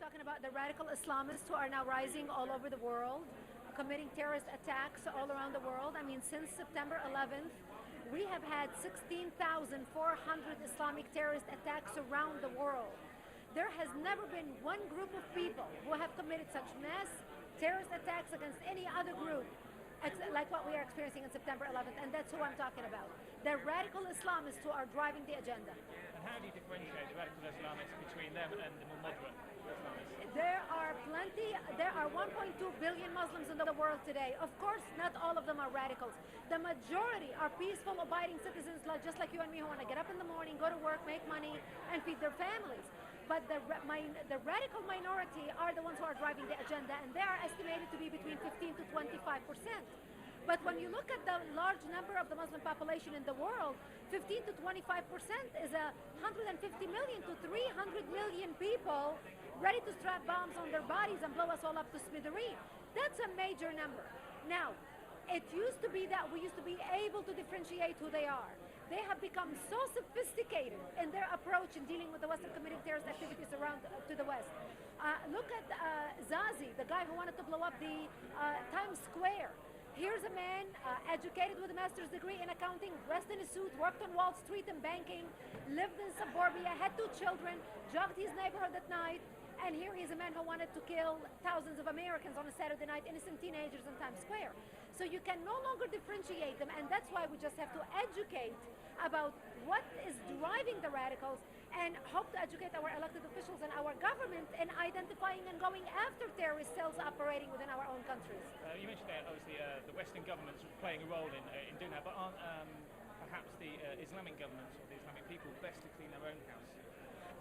talking about the radical Islamists who are now rising all over the world, committing terrorist attacks all around the world. I mean, since September 11th, we have had 16,400 Islamic terrorist attacks around the world. There has never been one group of people who have committed such mass terrorist attacks against any other group like what we are experiencing on September 11th, and that's who I'm talking about. The radical Islamists who are driving the agenda. And how do you differentiate the radical Islamists between them and the more moderate Islamists? There are 1.2 billion Muslims in the world today. Of course, not all of them are radicals. The majority are peaceful, abiding citizens, just like you and me, who want to get up in the morning, go to work, make money, and feed their families. But the radical minority are the ones who are driving the agenda, and they are estimated to be between 15 to 25%. But when you look at the large number of the Muslim population in the world, 15 to 25% is 150 million to 300 million people ready to strap bombs on their bodies and blow us all up to smithereens. That's a major number. Now, it used to be that we used to be able to differentiate who they are. They have become so sophisticated in their approach in dealing with the Western committing terrorist activities around to the West. Look at Zazi, the guy who wanted to blow up the Times Square. Here's a man educated with a master's degree in accounting, dressed in a suit, worked on Wall Street in banking, lived in suburbia, had 2 children, jogged his neighborhood at night, and here is a man who wanted to kill thousands of Americans on a Saturday night, innocent teenagers in Times Square. So you can no longer differentiate them, and that's why we just have to educate about what is driving the radicals and hope to educate our elected officials and our government in identifying and going after terrorist cells operating within our own countries. You mentioned that obviously the Western governments are playing a role in doing that, but aren't perhaps the Islamic governments or the Islamic people best to clean their own house?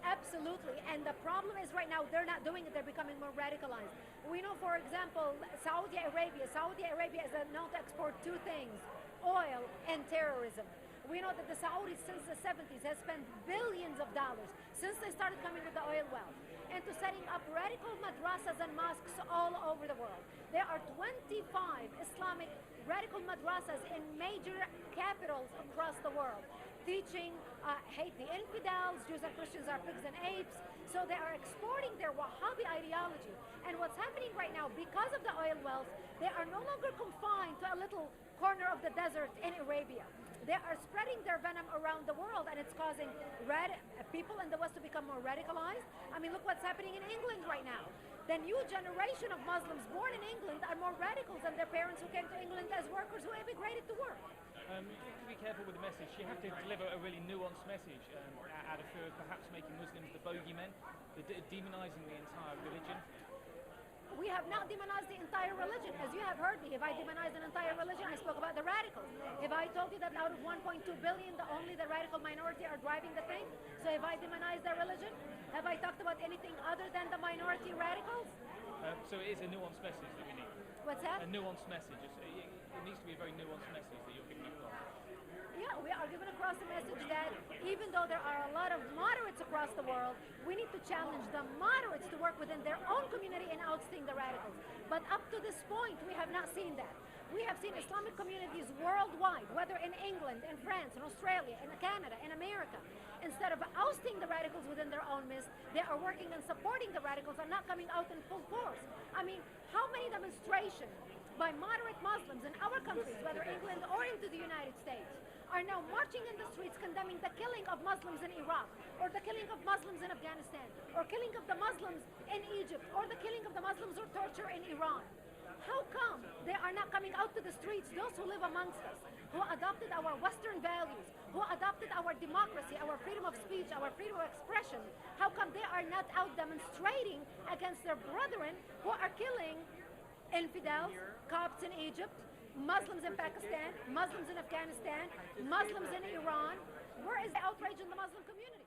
Absolutely, and the problem is right now they're not doing it, they're becoming more radicalized. We know, for example, Saudi Arabia is known to export 2 things, oil and terrorism. We know that the Saudis since the 70s has spent billions of dollars since they started coming with the oil wealth into setting up radical madrasas and mosques all over the world. There are 25 Islamic radical madrasas in major capitals across the world, teaching hate the infidels, Jews and Christians are pigs and apes. So they are exporting their Wahhabi ideology. And what's happening right now, because of the oil wealth, they are no longer confined to a little corner of the desert in Arabia. They are spreading their venom around the world, and it's causing people in the West to become more radicalized. I mean, look what's happening in England right now. The new generation of Muslims born in England are more radicals than their parents who came to England as workers who immigrated to work. You have to be careful with the message. You have to deliver a really nuanced message out of fear of perhaps making Muslims the bogeymen, demonizing the entire religion. We have not demonized the entire religion. As you have heard me, if I demonized an entire religion, I spoke about the radicals. If I told you that out of 1.2 billion, only the radical minority are driving the thing, so if I demonized their religion, have I talked about anything other than the minority radicals? So it is a nuanced message that we need. What's that? A nuanced message. It needs to be a very nuanced message that you're giving across. Yeah, we are giving across the message that even though there are a lot of moderates across the world, we need to challenge the moderates to work within their own community and ousting the radicals. But up to this point, we have not seen that. We have seen Islamic communities worldwide, whether in England, in France, in Australia, in Canada, in America. Instead of ousting the radicals within their own midst, they are working and supporting the radicals and not coming out in full force. I mean, how many demonstrations by moderate Muslims in our countries, whether England or into the United States, are now marching in the streets condemning the killing of Muslims in Iraq, or the killing of Muslims in Afghanistan, or killing of the Muslims in Egypt, or the killing of the Muslims or torture in Iran? How come they are not coming out to the streets, those who live amongst us, who adopted our Western values, who adopted our democracy, our freedom of speech, our freedom of expression? How come they are not out demonstrating against their brethren who are killing infidels, Copts in Egypt, Muslims in Pakistan, Muslims in Afghanistan, Muslims in Iran? Where is the outrage in the Muslim community?